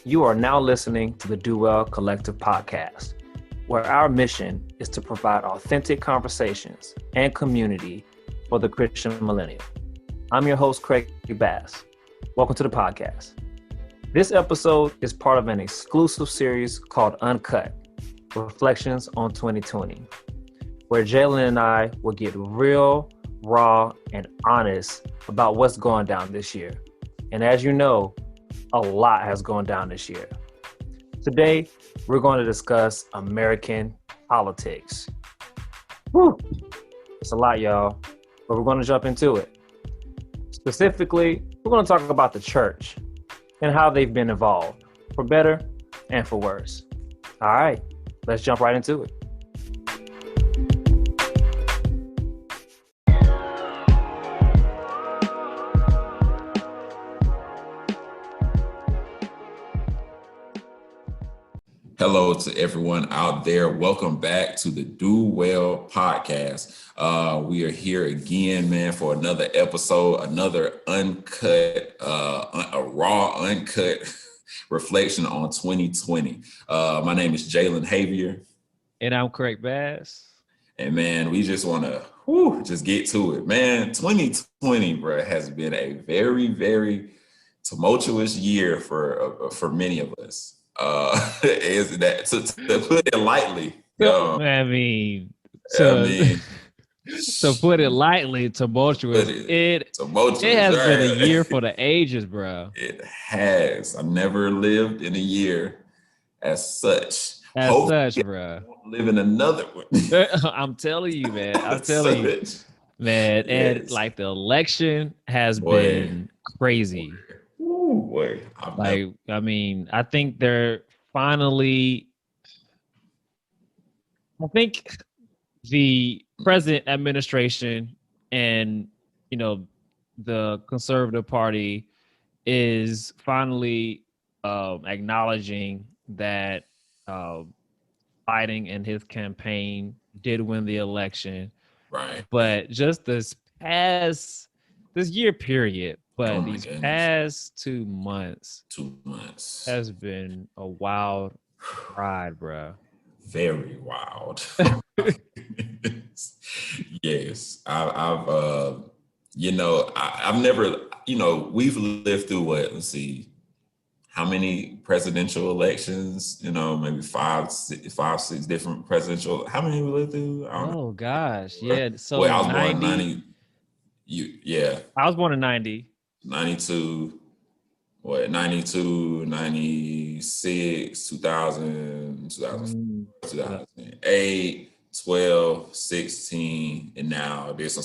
You are now listening to the Do Well Collective podcast, where our mission is to provide authentic conversations and community for the Christian millennial. I'm your host, Craig Bass. Welcome to the podcast. This episode is part of an exclusive series called Uncut, Reflections on 2020, where Jalen and I will get real, raw, and honest about what's going down this year. And as you know, a lot has gone down this year. Today, we're going to discuss American politics. Whew. It's a lot, y'all, but we're going to jump into it. Specifically, we're going to talk about the church and how they've been involved, for better and for worse. All right, let's jump right into it. Hello to everyone out there. Welcome back to the Do Well podcast. We are here again, man, for another episode, another uncut, a raw, uncut reflection on 2020. My name is Jalen Javier. And I'm Craig Bass. And man, we just want to just get to it. Man, 2020, bro, has been a very, very tumultuous year for many of us. Is that to put it lightly? To put it lightly, tumultuous. It has been a year for the ages, bro. It has. I never lived in a year as such. Bro. Live in another one. I'm telling you, man. Man. Yes. And like the election has been crazy. Boy, I think they're finally. I think the present administration and the Conservative Party is finally acknowledging that Biden and his campaign did win the election, right? But just this year period. But these past 2 months has been a wild ride, bro. Very wild. Yes, I've never, we've lived through what? Let's see, how many presidential elections? Maybe five, six different presidential. How many we lived through? I don't know. Gosh, yeah. So I was born in 90. I was born in 90. 92, 96, 2000, 2008, 12, 16, and now there's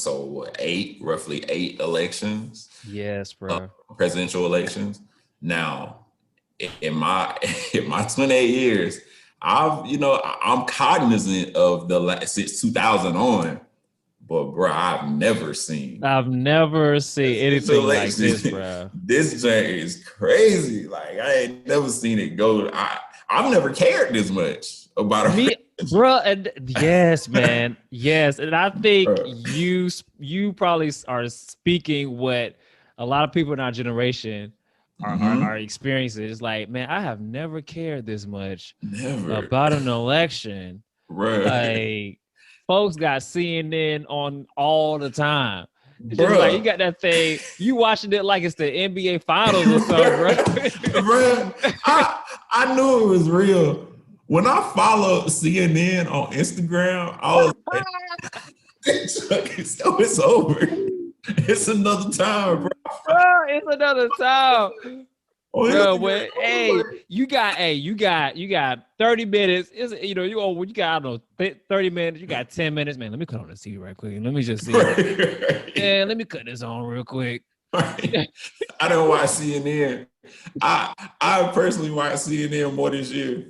roughly eight elections. Yes, bro. Presidential elections. Now, in my 28 years, I'm cognizant of since 2000 on. But bro, I've never seen anything like this, bro. This joint is crazy. Like I ain't never seen it go. I've never cared this much about me, bro. And yes, man, yes. And I think you probably are speaking what a lot of people in our generation are experiencing. It's like, man, I have never cared this much about an election, right? Like. Folks got CNN on all the time. It's just like you got that thing, you watching it like it's the NBA Finals or something, bro. Bro, I knew it was real. When I followed CNN on Instagram, I was like, it's over. It's another time, bro. It's another time. Bro, but you got 30 minutes. You got 30 minutes. You got 10 minutes, man. Let me cut on the TV right quick. Let me just see. Yeah, let me cut this on real quick. Right. I don't watch CNN. I personally watch CNN more this year.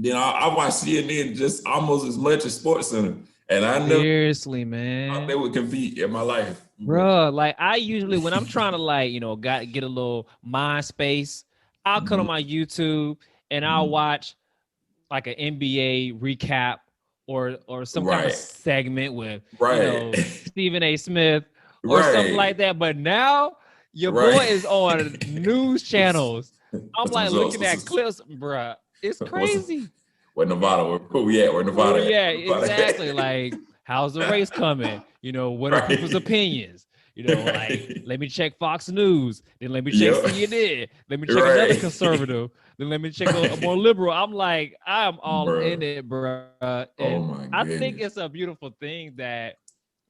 I watch CNN just almost as much as SportsCenter, and I know seriously, man, they would compete in my life. Bro, like I usually when I'm trying to get a little mind space, I'll cut on my YouTube and I'll watch like an NBA recap or some kind of segment with Stephen A. Smith or something like that. But now your boy is on news channels I'm What's the like results? looking at clips, bruh. It's crazy. Where Nevada? Where we at? Where Nevada? Well, yeah, Nevada exactly. Like, how's the race coming? What are people's opinions? Like, Right. let me check Fox News. Then let me check Yep. CNN. Let me check another Right. conservative. Then let me check a Right. more liberal. I'm like, I'm all in Bruh. it, bro. Oh And my I think goodness. it's a beautiful thing that,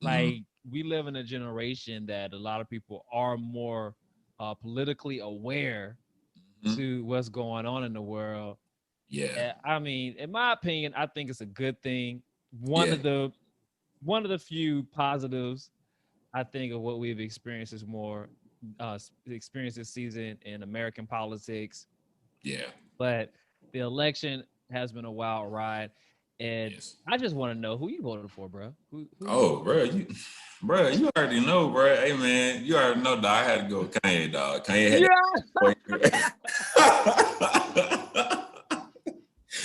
Mhm. like, we live in a generation that a lot of people are more politically aware Mhm. to what's going on in the world. Yeah. I mean, in my opinion, I think it's a good thing. One Yeah. of the one of the few positives I think of what we've experienced is more experienced this season in American politics. Yeah. But the election has been a wild ride, and Yes. I just want to know who you voted for, bro. Who you Oh, voted for? bro, you already know, bro. Hey, man, you already know, dog. I had to go with Kanye, dog. Kanye had Yeah. that.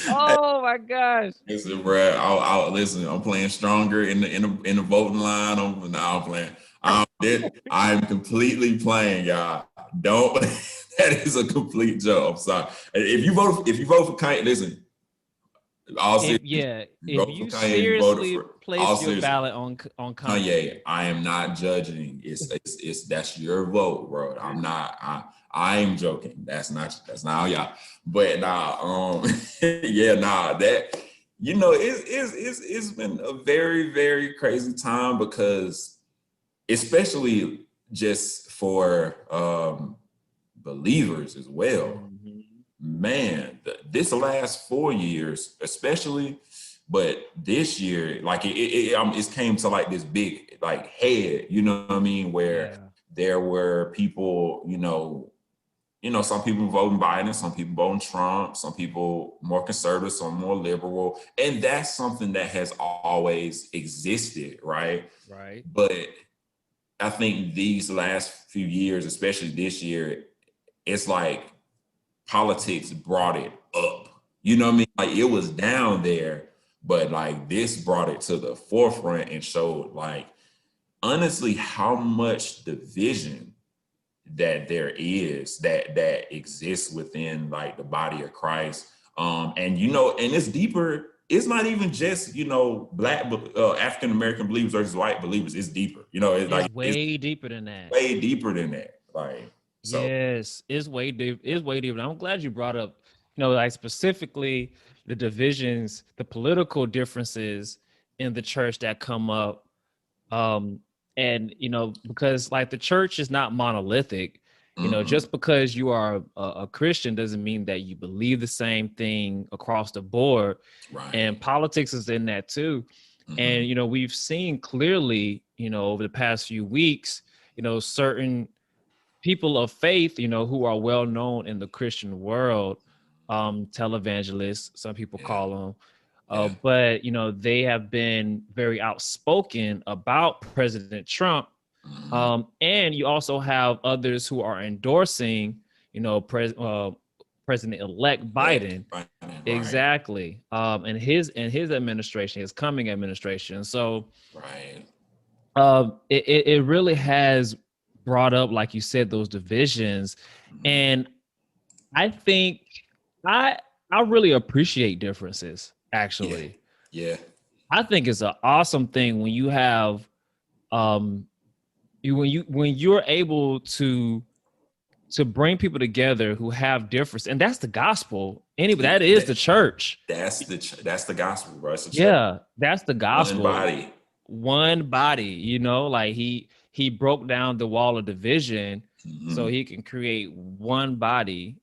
Oh my gosh. Listen, bro. Listen. I'm playing stronger in the voting line. I'm playing. I'm completely playing, y'all. Don't. That is a complete joke. I'm sorry. If you vote for Kanye, listen. All If seriousness, yeah, you if vote for you Kanye. If you voted seriously for all placed your seriously. ballot on Kanye, Kanye, I am not judging. It's that's your vote, bro. I'm not. I am joking. That's not how y'all. But nah, yeah, nah. That it's been a very very crazy time because especially just for believers as well. Mhm. Man, this last 4 years, especially, but this year, like it came to like this big like head, you know what I mean? Where Yeah. there were people, some people voting Biden, some people voting Trump, some people more conservative, some more liberal, and that's something that has always existed, right? Right. But I think these last few years, especially this year, it's like politics brought it up. You know what I mean? Like it was down there, but like this brought it to the forefront and showed like honestly how much division that there is that exists within like the body of Christ. And it's deeper. It's not even just black African American believers versus white believers. It's deeper. It's It's like it's way deeper than that. way deeper than that. Like so. Yes, it's way deep. It's way deeper. I'm glad you brought up, like specifically the divisions, the political differences in the church that come up. Um, and because like the church is not monolithic. Mm-mm. Just because you are a Christian doesn't mean that you believe the same thing across the board. And Right. politics is in that too. Mm-hmm. And we've seen clearly, over the past few weeks, certain people of faith, who are well known in the Christian world, televangelists, some people Yeah. call them. Yeah. But they have been very outspoken about President Trump. Mm-hmm. And you also have others who are endorsing, President-elect Biden. Right. Exactly. And his administration, his coming administration. So Right. it really has brought up, like you said, those divisions. Mm-hmm. And I think I I really appreciate differences, Yeah. actually. Yeah. I think it's an awesome thing when you have um when you're able to bring people together who have difference, and that's the gospel. Anyway, Yeah. that is the church. That's the gospel, bro. It's a church, Yeah, that's the one gospel. body. One body, like he broke down the wall of division so Mm-hmm. he can create one body,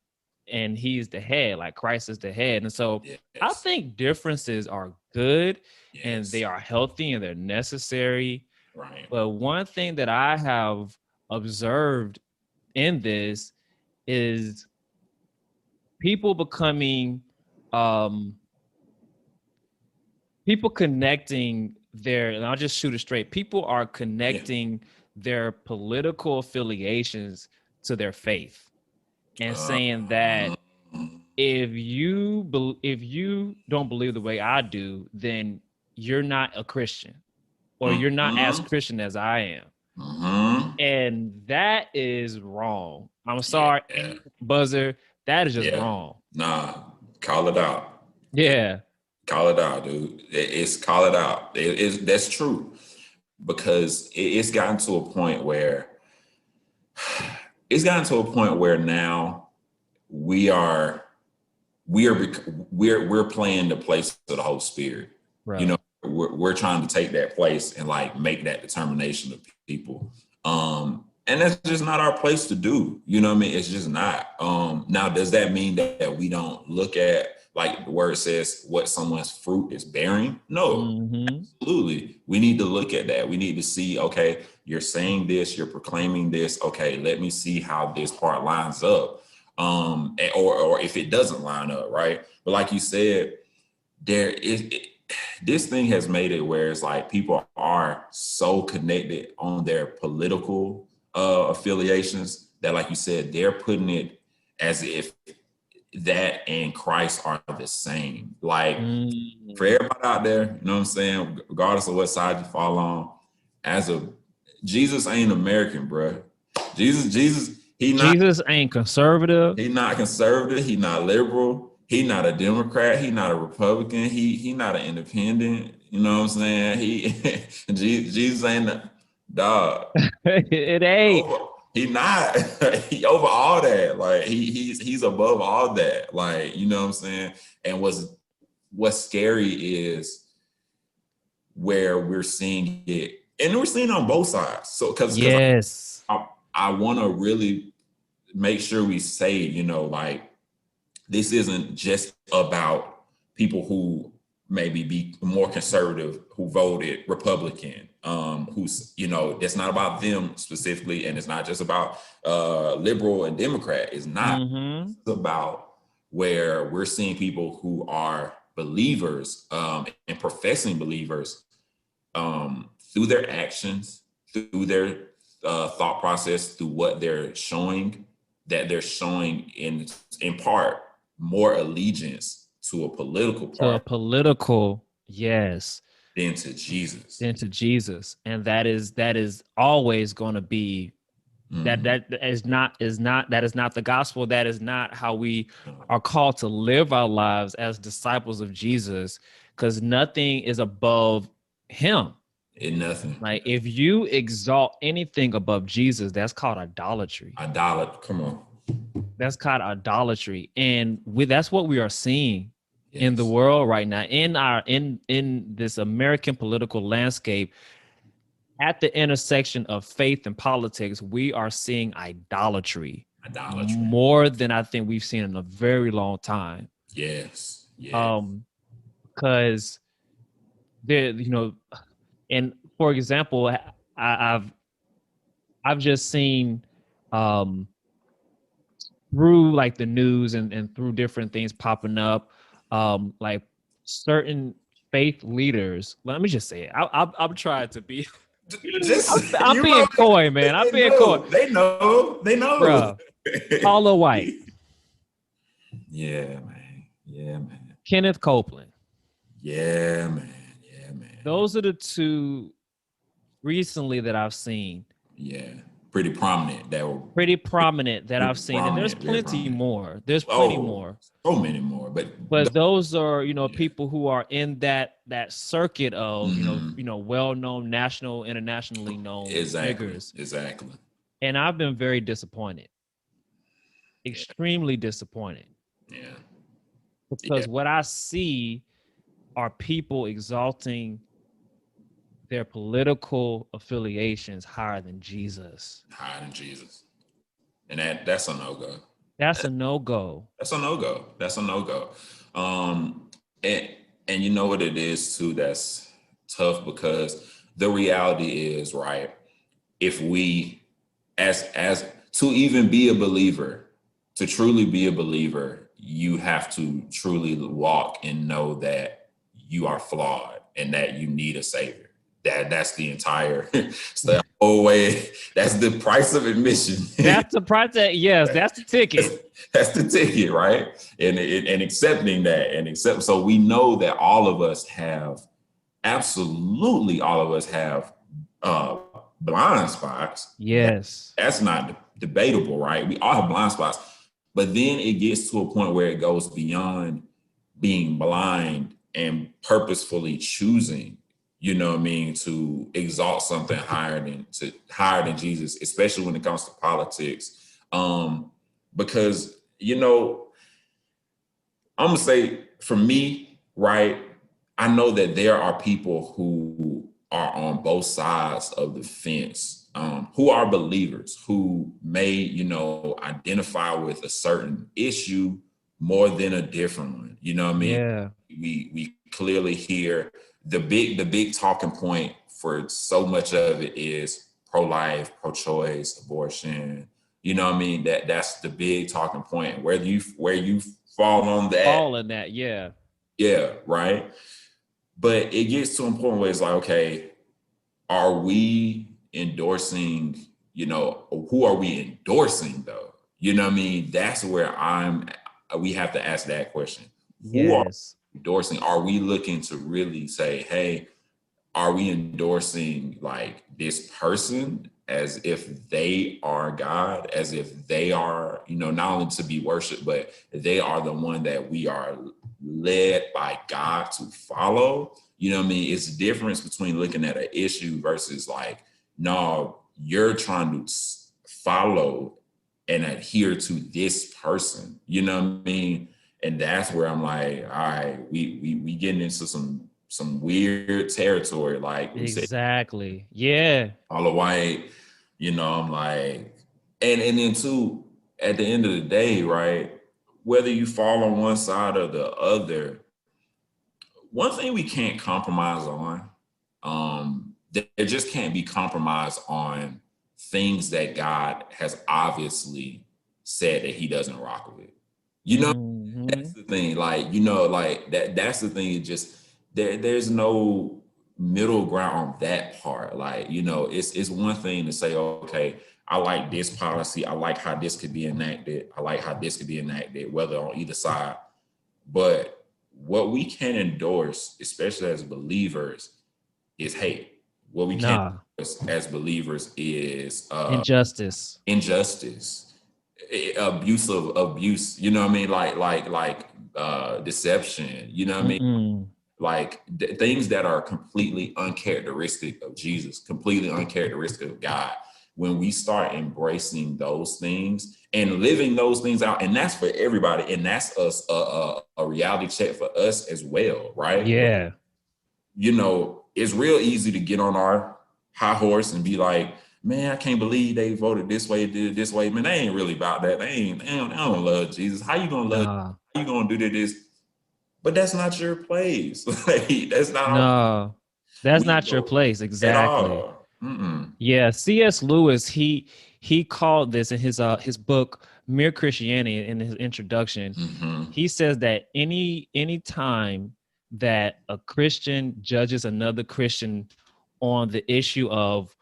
and he's the head, like Christ is the head. And so I Yes. think differences are good, and they Yes. are healthy, and they're necessary. Right. But one thing that I have observed in this is people becoming um people connecting and I'll just shoot it straight. People are Yeah. connecting their political affiliations to their faith, and Uh, saying that if you don't believe the way I do, then you're not a Christian, or you're not as mm-hmm. Christian as I am. Mm-hmm. And that is wrong. I'm Yeah. sorry, buzzer. That is just wrong. Nah, call it out. Yeah. Call it out, dude. It's call it out. That's true, because it's gotten to a point where now we're playing the place of the Holy Spirit. Right. You know, we're trying to take that place and like make that determination of people. And that's just not our place to do. You know what I mean? It's just not. Now, does that mean that we don't look at, like the word says, what someone's fruit is bearing? No, absolutely. We need to look at that. We need to see, okay, you're saying this, you're proclaiming this. Okay, let me see how this part lines up. Or if it doesn't line up, right? But like you said, this thing has made it where it's like people are so connected on their political affiliations that, like you said, they're putting it as if that and Christ are the same. Like for everybody out there, you know what I'm saying? Regardless of what side you fall on, Jesus ain't American, bro. Jesus ain't conservative. He not conservative. He not liberal. He not a Democrat. He not a Republican. He not an independent. You know what I'm saying? Jesus ain't a dog. It ain't. He not. He over all that. Like he's above all that. Like, you know what I'm saying? And what's scary is where we're seeing it, and we're seeing it on both sides. So because I want to really make sure we say, you know, like, this isn't just about people who maybe be more conservative, who voted Republican, who's, you know, it's not about them specifically. And it's not just about liberal and Democrat. It's not. It's about where we're seeing people who are believers and professing believers through their actions, through their thought process, through what they're showing, that they're showing in part more allegiance to a political party. Yes. Than to Jesus. And that is always going to be that is not the gospel. That is not how we are called to live our lives as disciples of Jesus, because nothing is above him. Nothing. Like, if you exalt anything above Jesus, that's called idolatry. Come on. That's called idolatry. And that's what we are seeing in the world right now, in this American political landscape. At the intersection of faith and politics, we are seeing idolatry more than I think we've seen in a very long time. Yes. Because there, you know, and for example, I've just seen through like the news and through different things popping up, like certain faith leaders. Let me just say it. I'm trying to be. I'm being coy, man. I'm being coy. They know. Bruh, Paula White. Yeah, man. Kenneth Copeland. Yeah, man. Those are the two recently that I've seen. Yeah, pretty prominent. That I've seen, and there's plenty more. There's plenty more. So many more, but those are, you know, people who are in that circuit of you know well-known, national, internationally known figures. Exactly. And I've been very disappointed, extremely disappointed. Yeah. Because what I see are people exalting their political affiliations higher than Jesus. And that's a no-go. That's a no-go. And you know what it is too, that's tough, because the reality is, right, if we as to even be a believer, to truly be a believer, you have to truly walk and know that you are flawed and that you need a savior. That's the entire whole way. That's the price of admission. That's the price. That's the ticket. That's the ticket, right? And accepting that, and so we know that all of us have, absolutely all of us have blind spots. Yes, that's not debatable, right? We all have blind spots, But then it gets to a point where it goes beyond being blind and purposefully choosing, you know what I mean, to exalt something higher than Jesus, especially when it comes to politics. Because, you know, I'm gonna say for me, right, I know that there are people who are on both sides of the fence, who are believers, who may, you know, identify with a certain issue more than a different one. You know what I mean? Yeah. We clearly hear the big talking point for so much of it is pro-life, pro-choice, abortion. You know what I mean? That's the big talking point. Where you fall on that. All in that, yeah. Yeah, right. But it gets to a point where it's like, okay, are we endorsing, you know, who are we endorsing though? You know what I mean? That's where we have to ask that question. Who are Yes. we endorsing? Are we looking to really say, hey, are we endorsing like this person as if they are God, as if they are, you know, not only to be worshiped, but they are the one that we are led by God to follow? You know what I mean? It's the difference between looking at an issue versus like, no, you're trying to follow and adhere to this person. You know what I mean? And that's where I'm like, all right, we getting into some weird territory. Like we said, Exactly. Yeah. all the white, you know, I'm like, and then too, at the end of the day, right, whether you fall on one side or the other, one thing we can't compromise on, there just can't be compromise on things that God has obviously said that he doesn't rock with. You know, that's the thing. Like, you know, like that's the thing. It just there's no middle ground on that part. Like, you know, it's one thing to say, okay, I like this policy, I like how this could be enacted, I like how this could be enacted, whether on either side. But what we can endorse, especially as believers, is hate. What we can't as believers is Injustice. injustice, abuse. You know what I mean? Like deception. You know what I mean? Like things that are completely uncharacteristic of Jesus, completely uncharacteristic of God. When we start embracing those things and living those things out, and that's for everybody, and that's us a reality check for us as well, right? Yeah. You know, it's real easy to get on our high horse and be like, man, I can't believe they voted this way, did it this way. Man, they ain't really about that. They don't love Jesus. How you gonna love? How you gonna do this? But that's not your place. Like, that's not. That's not your place. Exactly. Yeah. C.S. Lewis, he called this in his book Mere Christianity, in his introduction. He says that any time that a Christian judges another Christian on the issue of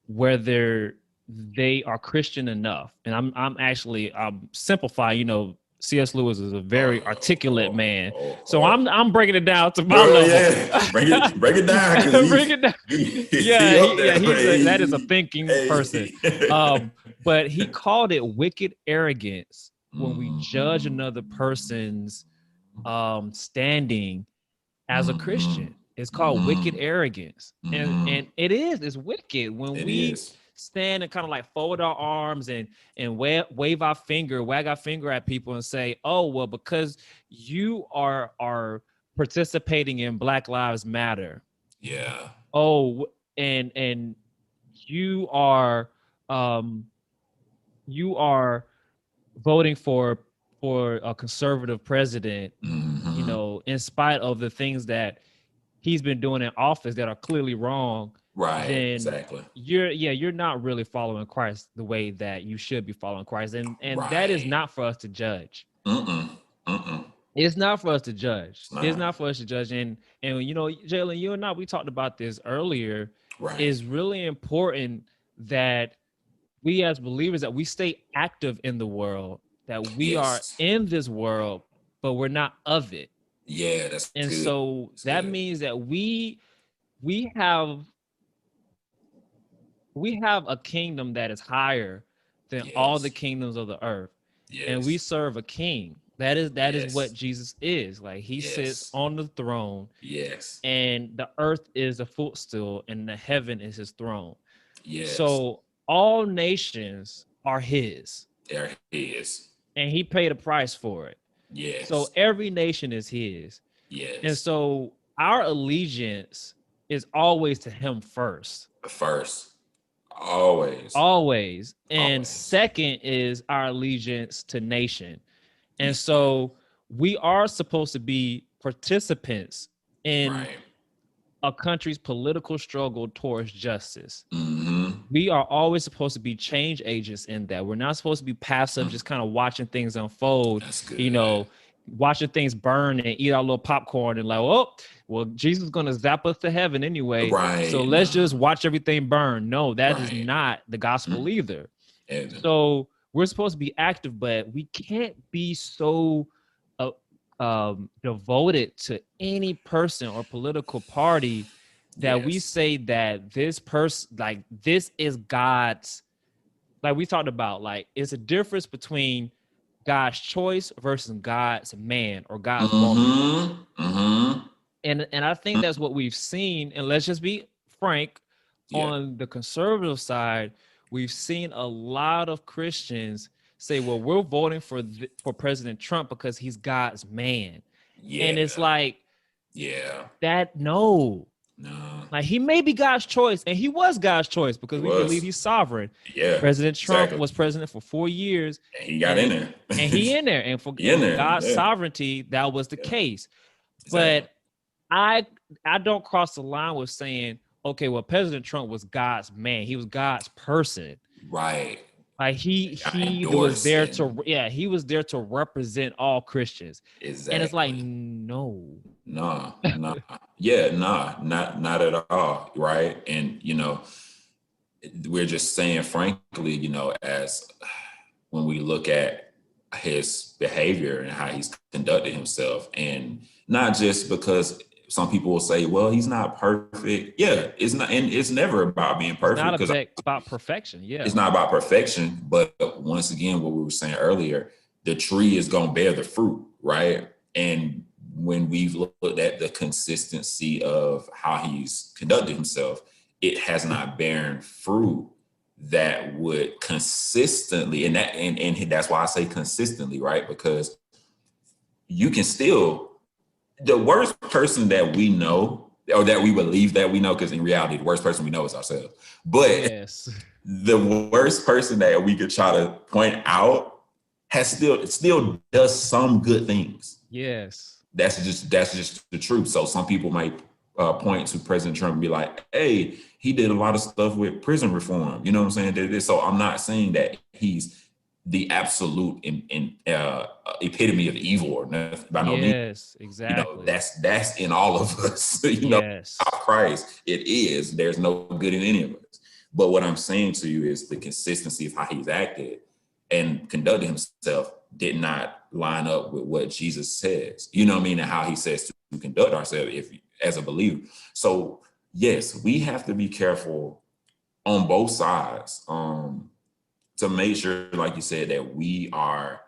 whether they are Christian enough, and I'm simplifying, you know, C.S. Lewis is a very articulate man. So I'm breaking it down to my level. Yeah. Break it down. Bring it down. That is a thinking person. But he called it wicked arrogance when we judge another person's standing as a Christian. It's called wicked arrogance. And it's wicked when we stand and kind of like fold our arms and wag our finger at people and say, oh, well, because you are participating in Black Lives Matter. Yeah. Oh, and you are voting for a conservative president, you know, in spite of the things that he's been doing in office that are clearly wrong. Right. Then exactly. You're not really following Christ the way that you should be following Christ. And that is not for us to judge. It's not for us to judge. It's not for us to judge. And you know, Jalen, you and I, we talked about this earlier. Right. It's really important that we as believers, that we stay active in the world, that we are in this world, but we're not of it. Yeah, that's and good. so That's that good. means that we have a kingdom that is higher than all the kingdoms of the earth. and we Yes. serve a king. That is what Yes. Jesus is. Like he sits Yes. on the throne, Yes. and the earth is a footstool, and the heaven is his throne. Yes. So all nations are his, There he is. and he paid a price for it. So Yes. every nation is his. And Yes. so our allegiance is always to him first, First. Always. always. And Always. second is our allegiance to nation. And Yeah. so we are supposed to be participants in Right. a country's political struggle towards justice. Mm-hmm. We are always supposed to be change agents in that. We're not supposed to be passive, just kind of watching things unfold, That's you good. know, watching things burn and eat our little popcorn and like, oh, well, Jesus is going to zap us to heaven anyway. So Right. let's Nah. just watch everything burn. No, that is Right. not the gospel either. And So we're supposed to be active, but we can't be so devoted to any person or political party that we yes. say that this person, like this is God's, like we talked about, like it's a difference between God's choice versus God's man or God's woman. Mm-hmm. Mm-hmm. And I think that's what we've seen. And let's just be frank, Yeah. on the conservative side, we've seen a lot of Christians say, well, we're voting for President Trump because he's God's man. And Yeah. it's like Yeah. that, no. No. Like he may be God's choice, and he was God's choice because It we believe was. he's sovereign. Yeah. President Trump Exactly. was president for 4 years, And he got in there. and he in there, and for He in there. God's Yeah. sovereignty, that was the Yeah. case. Exactly. But I don't cross the line with saying, okay, well, President Trump was God's man. He was God's person. Right. Like he was there to, yeah, he was there to represent all Christians. Exactly. And it's like, no. Nah. Yeah, not at all. Right. And we're just saying frankly, as when we look at his behavior and how he's conducted himself, and not just because some people will say, well, he's not perfect. Yeah, it's not, and it's never about being perfect. It's not about perfection. Yeah. It's not about perfection. But once again, what we were saying earlier, the tree is going to bear the fruit, right? And when we've looked at the consistency of how he's conducted himself, it has not borne fruit that would consistently, and that's why I say consistently, right? Because you can still, the worst person that we know, or that we believe that we know, because in reality, the worst person we know is ourselves. But yes, the worst person that we could try to point out still does some good things. Yes. That's just the truth. So some people might point to President Trump and be like, hey, he did a lot of stuff with prison reform. You know what I'm saying? So I'm not saying that he's the absolute epitome of evil or nothing by no means. Yes, exactly. That's in all of us. Yes. Christ, it is. There's no good in any of us. But what I'm saying to you is the consistency of how he's acted and conducted himself did not line up with what Jesus says. You know what I mean? And how he says to conduct ourselves as a believer. So yes, we have to be careful on both sides to make sure, like you said, that we are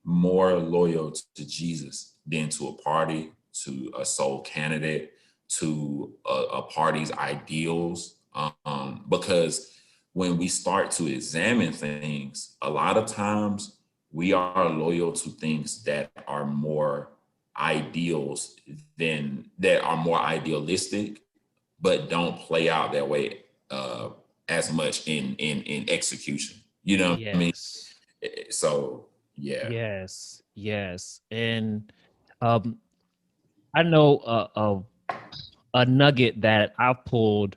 more loyal to Jesus than to a party, to a sole candidate, to a party's ideals. Because when we start to examine things, a lot of times we are loyal to things that are more ideals that are more idealistic, but don't play out that way as much in execution. You know what I mean? So yeah. Yes. And I know a nugget that I pulled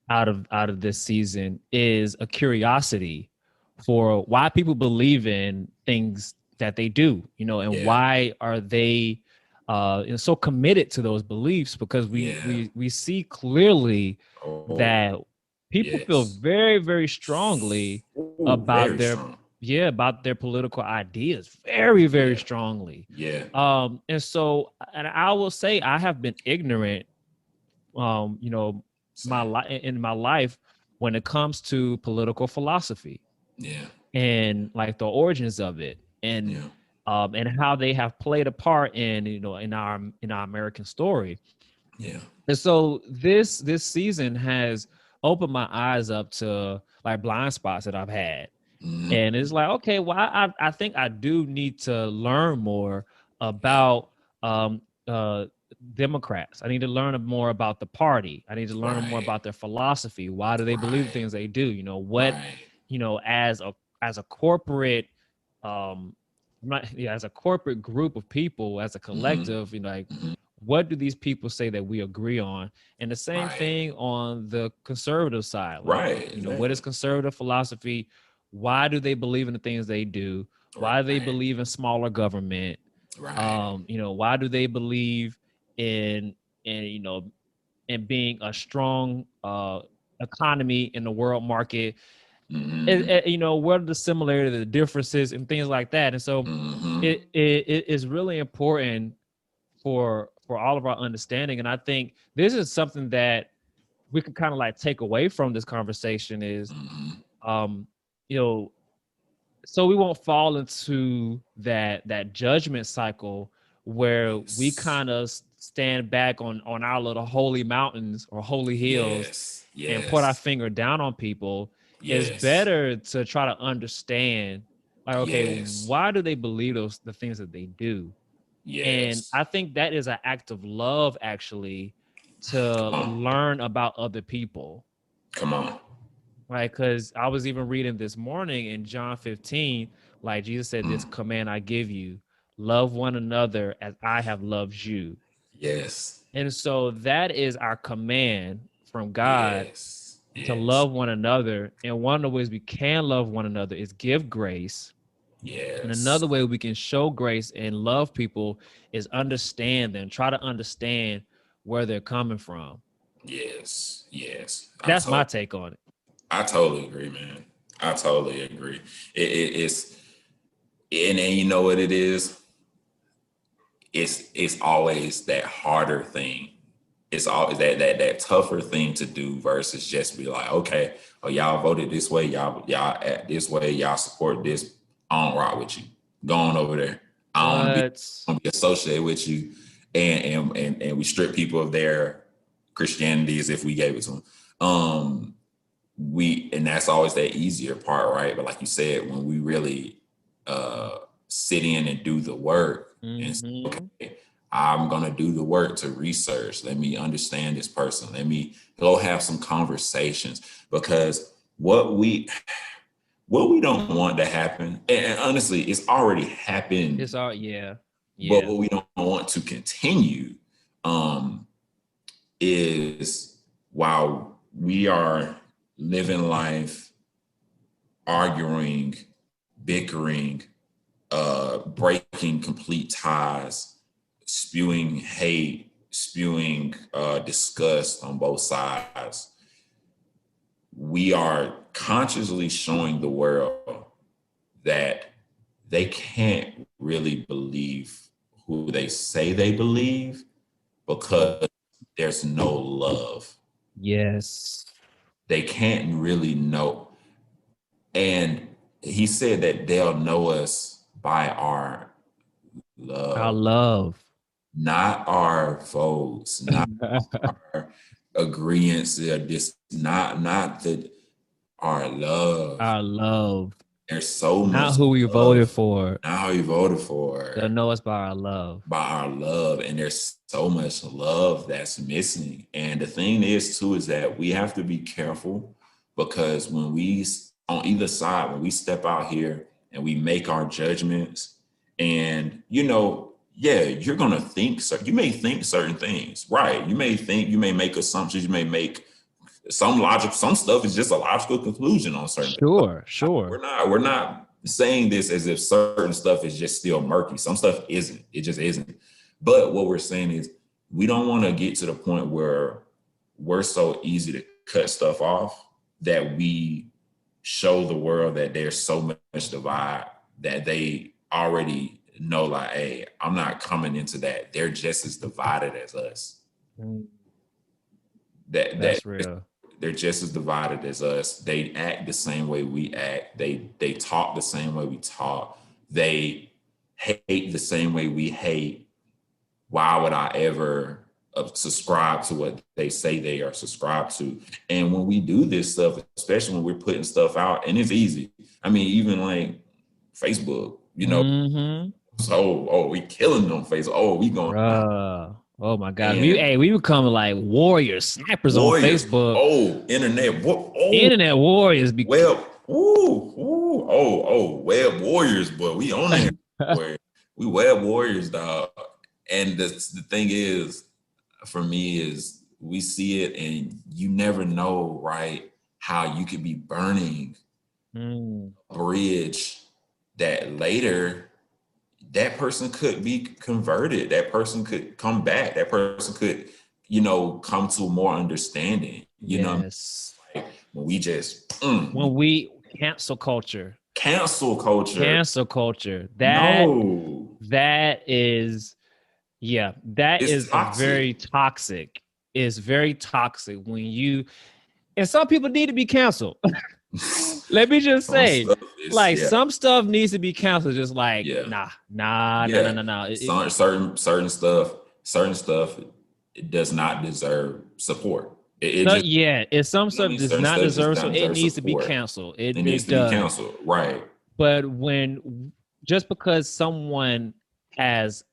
out of this season is a curiosity for why people believe in things that they do, and why are they so committed to those beliefs, because we see clearly that people feel very, very strongly about their political ideas, very, very strongly. Yeah. And I will say I have been ignorant, in my life when it comes to political philosophy. Yeah. And like the origins of it. and how they have played a part in, you know, in our American story. Yeah. And so this season has opened my eyes up to like blind spots that I've had. And it's like, okay, well, I think I do need to learn more about Democrats. I need to learn more about the party. I need to learn more about their philosophy. Why do they believe the things they do? You know, what, you know, as a corporate, as a corporate group of people, as a collective, you know, like, what do these people say that we agree on? And the same thing on the conservative side. Like, you know, what is conservative philosophy? Why do they believe in the things they do? Why do they believe in smaller government? You know, why do they believe in you know, in being a strong economy in the world market? You know, what are the similarities, the differences, and things like that? And so it is really important for all of our understanding. And I think this is something that we can kind of like take away from this conversation is, you know, so we won't fall into that judgment cycle where we kind of stand back on our little holy mountains or holy hills and put our finger down on people. It's better to try to understand, like, okay, why do they believe the things that they do? And I think that is an act of love, actually, to learn about other people. Come on. Right, because I was even reading this morning in John 15, like Jesus said, this command I give you, love one another as I have loved you. Yes. And so that is our command from God to love one another. And one of the ways we can love one another is give grace. And another way we can show grace and love people is understand them, try to understand where they're coming from. Yes. That's my take on it. I totally agree, man. I totally agree. It's and you know what it is? It's always that harder thing. It's always that tougher thing to do versus just be like, okay, oh, y'all voted this way, y'all act this way, y'all support this. I don't rock with you. Go on over there. I don't want to be associated with you. And we strip people of their Christianity as if we gave it to them. And that's always that easier part, right? But like you said, when we really sit in and do the work and say, okay, I'm gonna do the work to research. Let me understand this person. Let me go have some conversations, because what we don't want to happen, and honestly, it's already happened. It's all But what we don't want to continue is while we are living life, arguing, bickering, breaking complete ties, spewing hate, spewing disgust on both sides, we are consciously showing the world that they can't really believe who they say they believe because there's no love. Yes. They can't really know. And he said that they'll know us by our love. Our love. Not our votes, not our agreements, our love. Our love. There's so much. Not who we voted for. Not how you voted for. They'll know us by our love. By our love. And there's so much love that's missing. And the thing is, too, is that we have to be careful, because when we, on either side, when we step out here and we make our judgments, and, you know, you're going to think, you may think certain things, right? You may make assumptions, you may make some stuff is just a logical conclusion on certain things. Sure. We're not saying this as if certain stuff is just still murky. Some stuff isn't. It just isn't. But what we're saying is we don't want to get to the point where we're so easy to cut stuff off that we show the world that there's so much divide that they already know, like, hey, I'm not coming into that. They're just as divided as us. That's real. They're just as divided as us. They act the same way we act. They talk the same way we talk. they hate the same way we hate. Why would I ever subscribe to what they say they are subscribed to? And when we do this stuff, especially when we're putting stuff out, and it's easy. I mean, even like Facebook, you know, so we killing them Facebook. Oh, we going. Oh my God, we become like warriors, snipers on Facebook. Oh, internet warriors. Web warriors, but we on there. We web warriors, dog. And the thing is, for me, is we see it, and you never know, right, how you could be burning a bridge that later that person could be converted. That person could come back. That person could, come to more understanding. You know, like when we just when we cancel culture. That is. Yeah, that is very toxic. It's very toxic when and some people need to be canceled. Let me just say, some stuff needs to be canceled. Just like, nah. Certain stuff, it does not deserve support. It's some stuff does not deserve, so it needs to be canceled. It needs to be canceled, right? But just because someone has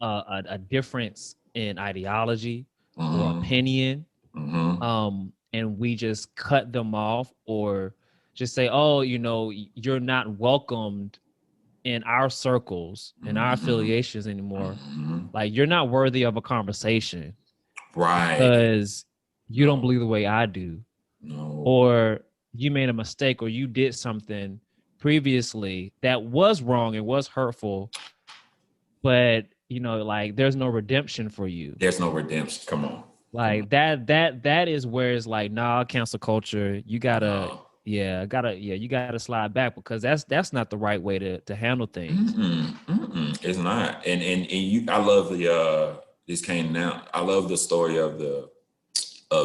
a difference in ideology or opinion, and we just cut them off, or just say, oh, you're not welcomed in our circles, in our affiliations anymore. Like, you're not worthy of a conversation, right? Because you don't believe the way I do, or you made a mistake, or you did something previously that was wrong and was hurtful, but like, there's no redemption for you. There's no redemption. Come on. Like that is where it's like, nah, cancel culture. You gotta, you gotta slide back, because that's not the right way to handle things. It's not. And I love this came now. I love the story of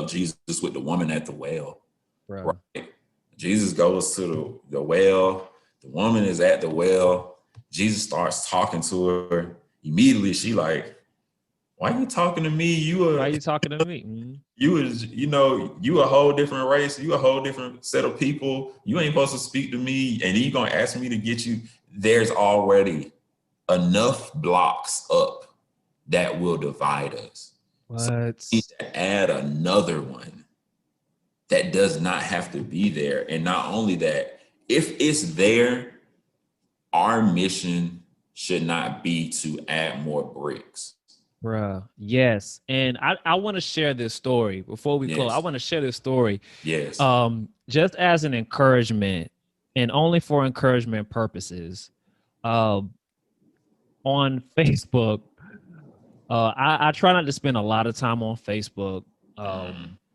Jesus with the woman at the well. Bro. Right? Jesus goes to the well. The woman is at the well. Jesus starts talking to her. Immediately, she like, why are you talking to me? Why are you talking to me? You a whole different race. You a whole different set of people. You ain't supposed to speak to me, and then you gonna ask me to get you. There's already enough blocks up that will divide us. What? So we need to add another one that does not have to be there. And not only that, if it's there, our mission should not be to add more bricks. Bruh, yes. And I want to share this story before we close. I want to share this story. Yes. Just as an encouragement, and only for encouragement purposes. On Facebook, I try not to spend a lot of time on Facebook.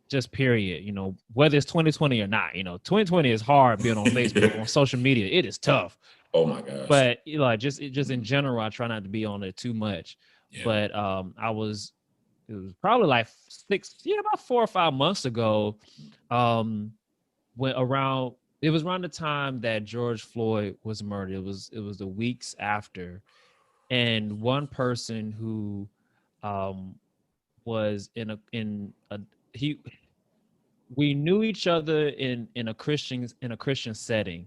Just period. Whether it's 2020 or not. 2020 is hard being on Facebook, on social media. It is tough. Oh my gosh. But just in general, I try not to be on it too much. Yeah. But it was probably like about 4 or 5 months ago, it was around the time that George Floyd was murdered. It was the weeks after, and one person who was we knew each other in a Christian setting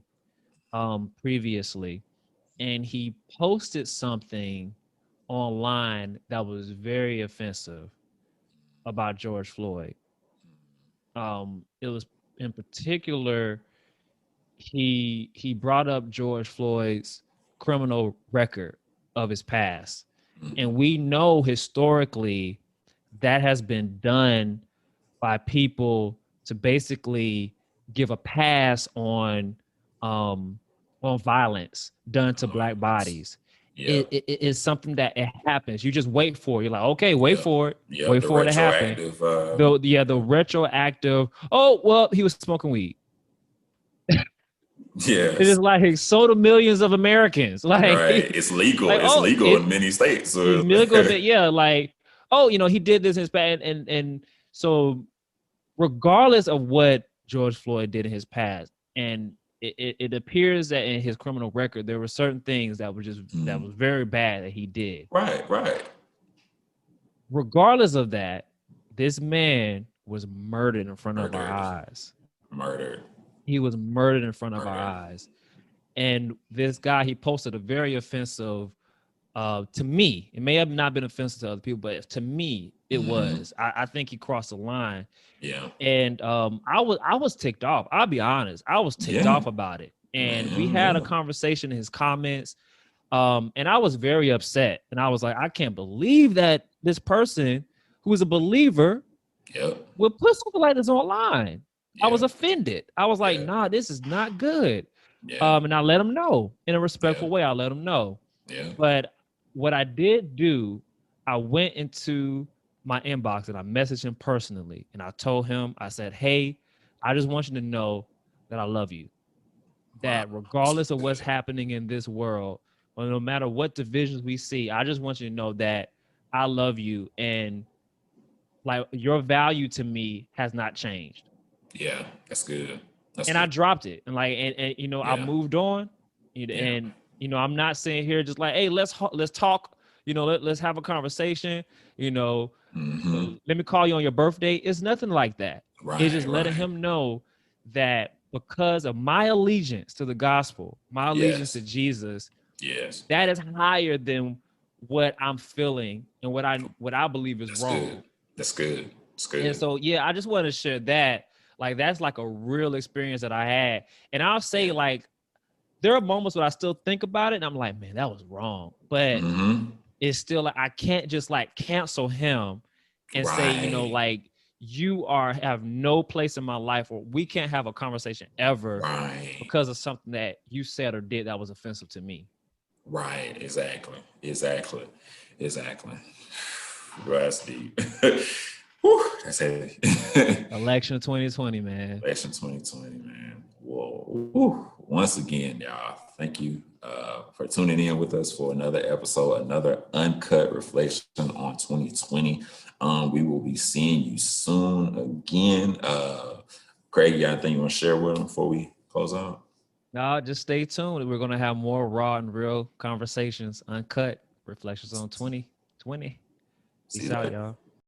previously, and he posted something online that was very offensive about George Floyd. It was, in particular, he brought up George Floyd's criminal record of his past, and we know historically that has been done by people to basically give a pass on violence done to Black bodies. Yeah. It is something that it happens. You just wait for it. You're like, okay, wait for it. Wait for it to happen. The retroactive. Oh, well, he was smoking weed. Yeah. It is like he sold to millions of Americans. Like, right. It's legal. Like, it's legal in many states. So it's legal. Yeah. Like, oh, he did this in his past. And so regardless of what George Floyd did in his past, and it appears that in his criminal record there were certain things that were just that was very bad that he did. Right. Regardless of that, this man was murdered in front of our eyes. Murdered. He was murdered in front of our eyes. And this guy, he posted a very offensive, to me, it may have not been offensive to other people, but to me, it was. I think he crossed the line. Yeah. And I was ticked off. I'll be honest. I was ticked off about it. And we had a conversation in his comments. And I was very upset. And I was like, I can't believe that this person who is a believer would put something like this online. I was offended. I was like, nah, this is not good. And I let him know in a respectful way. I let him know. But what I did do, I went into my inbox and I messaged him personally. And I told him, I said, hey, I just want you to know that I love you. That regardless of what's happening in this world, or no matter what divisions we see, I just want you to know that I love you. And like your value to me has not changed. Yeah, that's good. I dropped it. And like, and you know, I moved on. And, you know, I'm not sitting here just like, hey, let's talk, you know, let's have a conversation, you know, let me call you on your birthday. It's nothing like that. It's just letting him know that because of my allegiance to the gospel, my allegiance to Jesus, that is higher than what I'm feeling and what I believe is wrong. Good. That's good. That's good. And so, I just want to share that. Like, that's like a real experience that I had. And I'll say, like, there are moments where I still think about it and I'm like, man, that was wrong. But it's still like, I can't just like cancel him and say, you know, like, you have no place in my life, or we can't have a conversation ever because of something that you said or did that was offensive to me. Right. Exactly. Bro, that's deep. Whew, that's heavy. Election 2020, man. Election 2020, man. Whoa. Whew. Once again, y'all, thank you for tuning in with us for another episode, another uncut reflection on 2020. We will be seeing you soon again. Craig, you got anything you want to share with them before we close out? No, just stay tuned. We're going to have more raw and real conversations, uncut reflections on 2020. Peace out, y'all.